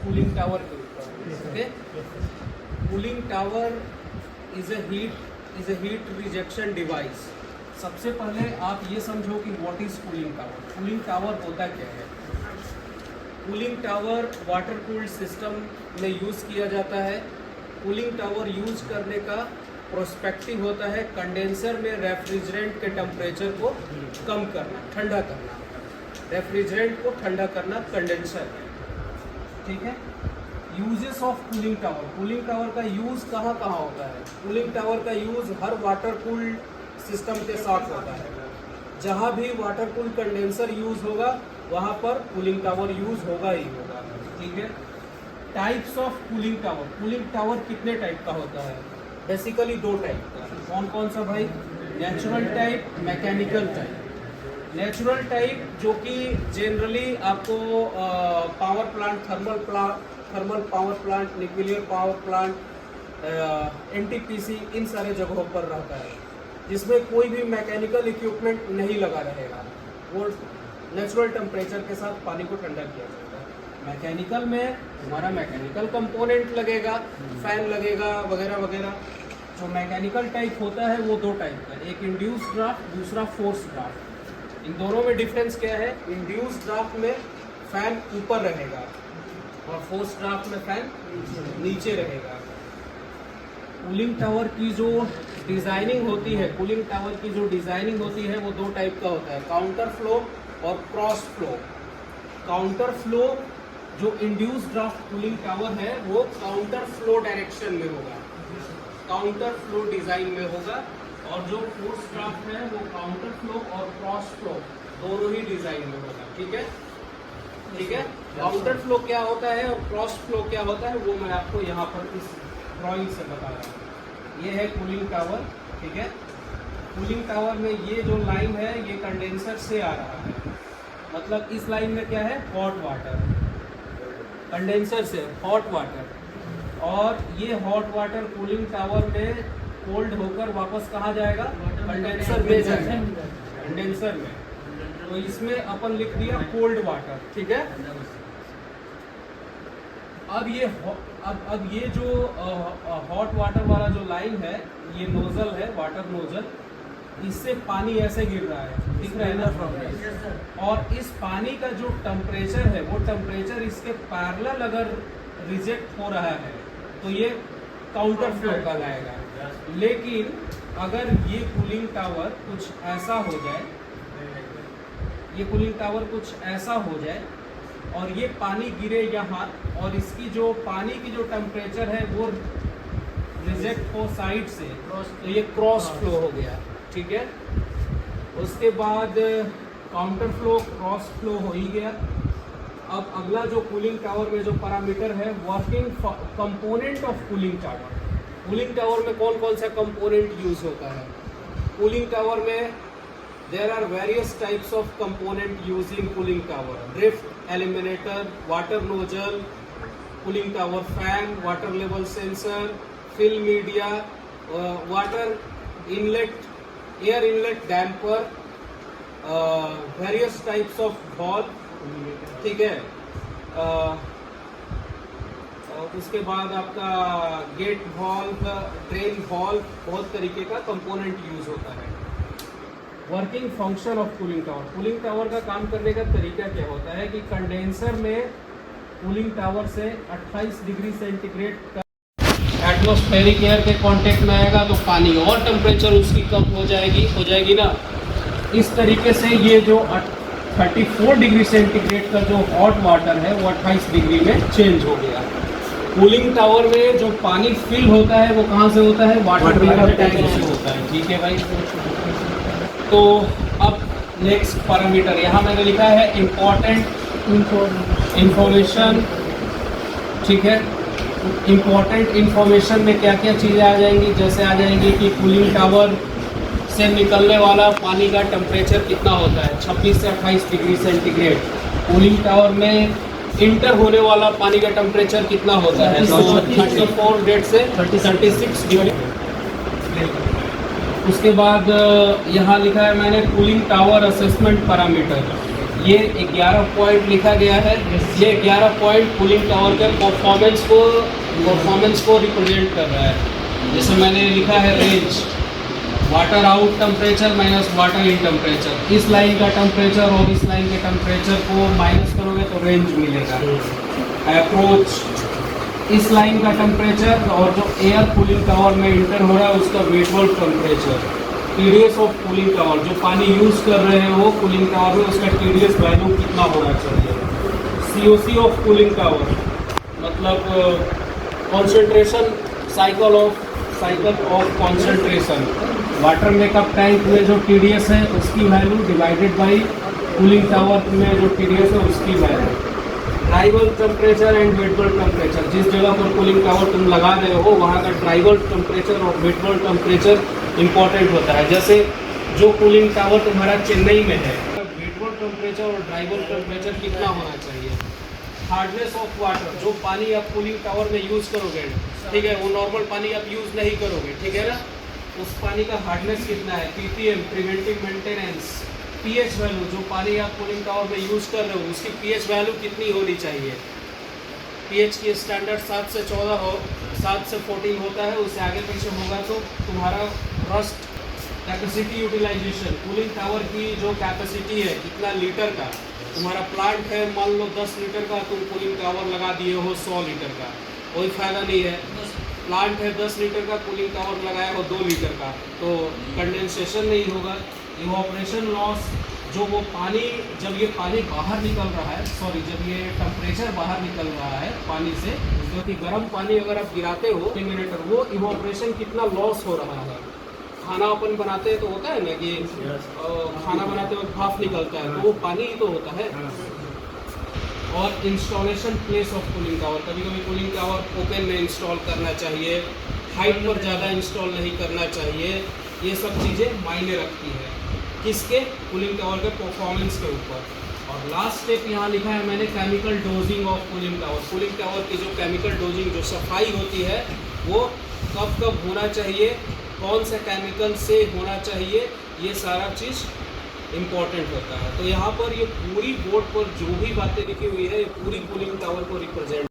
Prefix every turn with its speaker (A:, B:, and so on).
A: Cooling tower के ऊपर। Okay, cooling tower is a heat rejection device. सबसे पहले आप ये समझो कि what is cooling tower. Cooling tower होता क्या है? Cooling tower water cooled system में यूज़ किया जाता है। कूलिंग टावर यूज़ करने का प्रोस्पेक्टिव होता है कंडेंसर में रेफ्रिजरेंट के टेम्परेचर को कम करना, ठंडा करना। रेफ्रिजरेंट को ठंडा करना कंडेंसर है, ठीक है। Uses of cooling tower. Cooling tower का यूज़ कहाँ कहाँ होता है? कूलिंग टावर का यूज़ हर वाटर कूल्ड सिस्टम के साथ होता है। जहाँ भी वाटर कूल कंडेंसर यूज़ होगा वहाँ पर कूलिंग टावर यूज़ होगा ही होगा, ठीक है। Types of cooling tower. Cooling tower कितने टाइप का होता है? बेसिकली 2 टाइप का। कौन कौन सा भाई? Natural type, mechanical type. Natural type जो कि जनरली आपको power plant, thermal power plant, nuclear power plant, NTPC, इन सारे जगहों पर रहता है, जिसमें कोई भी मैकेनिकल इक्विपमेंट नहीं लगा रहेगा। वो नेचुरल टेम्परेचर के साथ पानी को ठंडा किया जाएगा। मैकेनिकल में हमारा मैकेनिकल कंपोनेंट लगेगा, फैन लगेगा वगैरह वगैरह। जो मैकेनिकल टाइप होता है वो 2 टाइप का, एक इंड्यूस ड्राफ्ट, दूसरा फोर्स ड्राफ्ट। इन दोनों में डिफरेंस क्या है? इंड्यूस ड्राफ्ट में फैन ऊपर रहेगा और फोर्स ड्राफ्ट में फैन नीचे रहेगा। कूलिंग टावर की जो डिजाइनिंग होती है, कूलिंग टावर की जो डिजाइनिंग होती है वो 2 टाइप का होता है, काउंटर फ्लो और क्रॉस फ्लो। काउंटर फ्लो जो इंड्यूस ड्राफ्ट कूलिंग टावर है वो काउंटर फ्लो डायरेक्शन में होगा, काउंटर फ्लो डिजाइन में होगा। और जो फोर्स ड्राफ्ट है वो काउंटर फ्लो और क्रॉस फ्लो दोनों ही डिजाइन में होगा, ठीक है, ठीक है। काउंटर फ्लो क्या होता है और क्रॉस फ्लो क्या होता है वो मैं आपको यहाँ पर इस ड्राइंग से बता रहा हूँ। ये है कूलिंग टावर, ठीक है। कूलिंग टावर में ये जो लाइन है ये कंडेंसर से आ रहा है, मतलब इस लाइन में क्या है? हॉट वाटर, कंडेंसर से हॉट वाटर। और ये हॉट वाटर कूलिंग टावर में कोल्ड होकर वापस कहाँ जाएगा? कंडेंसर में जाएगा, कंडेंसर में। तो इसमें अपन लिख दिया कोल्ड वाटर, ठीक है। अब ये जो हॉट वाटर वाला जो लाइन है, ये नोजल है, वाटर नोजल, इससे पानी ऐसे गिर रहा है, दिख रहा है ना। और इस पानी का जो टेम्परेचर है वो टेम्परेचर इसके पैरेलल अगर रिजेक्ट हो रहा है तो ये काउंटर फ्लो कहलाएगा। लेकिन अगर ये कूलिंग टावर कुछ ऐसा हो जाए, ये कूलिंग टावर कुछ ऐसा हो जाए और ये पानी गिरे यहाँ और इसकी जो पानी की जो टेम्परेचर है वो रिजेक्ट हो साइड से, तो ये क्रॉस फ्लो हो गया, ठीक है। उसके बाद काउंटर फ्लो, क्रॉस फ्लो हो ही गया। अब अगला जो कूलिंग टावर में जो पैरामीटर है, working component of cooling tower. Cooling tower में कौन कौन सा कंपोनेंट यूज होता है? कूलिंग टावर में there are various types of component use in cooling tower. Drift eliminator, water nozzle, cooling tower fan, water level sensor, fill media, water inlet, air inlet damper, various types of valve, ठीक है। उसके बाद आपका gate valve, drain valve, बहुत तरीके का component use होता है। Working function of cooling tower. Cooling tower का काम करने का तरीका क्या होता है कि कंडेंसर में कूलिंग टावर से 28 डिग्री सेंटीग्रेड का एटमॉस्फेरिक एयर के कांटेक्ट में आएगा तो पानी और टेम्परेचर उसकी कम हो जाएगी ना। इस तरीके से ये जो 34 डिग्री सेंटीग्रेड का जो हॉट वाटर है वो 28 डिग्री में चेंज हो गया। कूलिंग टावर में जो पानी फिल होता है वो कहाँ से होता है? वाटर टैंक से होता है, ठीक है भाई। तो अब नेक्स्ट पैरामीटर यहाँ मैंने लिखा है इम्पोर्टेंट इंफॉर्मेशन, ठीक है। इम्पोर्टेंट इंफॉर्मेशन में क्या क्या चीज़ें आ जाएंगी? जैसे आ जाएंगी कि कूलिंग टावर से निकलने वाला पानी का टेम्परेचर कितना होता है, 26 से 28 डिग्री सेंटीग्रेड। कूलिंग टावर में इंटर होने वाला पानी का टेम्परेचर कितना होता है? तो 34 से 36 डिग्री। उसके बाद यहाँ लिखा है मैंने कूलिंग टावर असेसमेंट पैरामीटर। ये 11 पॉइंट लिखा गया है। ये 11 पॉइंट कूलिंग टावर के परफॉर्मेंस को रिप्रेजेंट कर रहा है। जैसे मैंने लिखा है range, water out temperature minus water in temperature. इस लाइन का टेम्परेचर और इस लाइन के टेम्परेचर को माइनस करोगे तो रेंज मिलेगा। अप्रोच, इस लाइन का टेम्परेचर और जो एयर कूलिंग टावर में इंटर हो रहा है उसका वेटवर्ड temperature. TDS of cooling tower, जो पानी यूज़ कर रहे हैं वो कूलिंग टावर में, उसका टीडीएस वैल्यू कितना होना चाहिए। सीओसी ऑफ कूलिंग टावर मतलब concentration cycle of concentration. Water makeup tank में जो टीडीएस है उसकी value divided by cooling tower में जो टीडीएस है उसकी वैल्यू। ड्राइवल टेम्परेचर एंड वेटवर्ड टेम्परेचर, जिस जगह पर कूलिंग टावर तुम लगा रहे हो वहाँ का ड्राइवल टेम्परेचर और वेटवर्ड टेम्परेचर इंपॉर्टेंट होता है। जैसे जो कूलिंग टावर तुम्हारा चेन्नई में है, वेटवर्ड टेम्परेचर और ड्राइवल टेम्परेचर कितना होना चाहिए। हार्डनेस ऑफ वाटर, जो पानी आप कूलिंग टावर में यूज़ करोगे, ठीक है, वो नॉर्मल पानी आप यूज़ नहीं करोगे, ठीक है ना, उस पानी का हार्डनेस कितना है। Ppm, preventive maintenance. PH value, जो पानी आप कूलिंग टावर में यूज़ कर रहे हो उसकी पीएच वैल्यू कितनी होनी चाहिए। पीएच की स्टैंडर्ड 7 से 14 हो, 7 से 14 होता है, उससे आगे पीछे होगा तो तुम्हारा rust. Capacity utilisation, cooling tower की जो कैपेसिटी है कितना लीटर का, तुम्हारा प्लांट है मान लो 10 लीटर का, तुम कूलिंग टावर लगा दिए हो 100 लीटर का, कोई फ़ायदा नहीं है। प्लांट है 10 लीटर का, कूलिंग टावर लगाया हो 2 लीटर का, तो कंडेंसेशन नहीं होगा। इवोपरेशन लॉस, जो वो पानी, जब ये पानी बाहर निकल रहा है, जब ये टेम्परेचर बाहर निकल रहा है पानी से, क्योंकि गर्म पानी अगर आप गिराते हो एलिमिनेटर, वो इवोपरेशन कितना लॉस हो रहा है। खाना अपन बनाते हैं तो होता है ना कि खाना बनाते वक्त भाप निकलता है, तो वो पानी ही तो होता है। और installation place of cooling tower, कभी कभी कूलिंग टावर ओपन में इंस्टॉल करना चाहिए, हाइट पर ज़्यादा इंस्टॉल नहीं करना चाहिए। ये सब चीज़ें मायने रखती है किसके, कूलिंग टावर के परफॉर्मेंस के ऊपर। और लास्ट स्टेप यहाँ लिखा है मैंने, chemical dosing of cooling tower. Cooling tower की जो केमिकल डोजिंग, जो सफाई होती है, वो कब कब होना चाहिए, कौन से केमिकल से होना चाहिए, ये सारा चीज़ इम्पॉर्टेंट होता है। तो यहाँ पर ये पूरी बोर्ड पर जो भी बातें लिखी हुई है, ये पूरी कूलिंग टावर को रिप्रेजेंट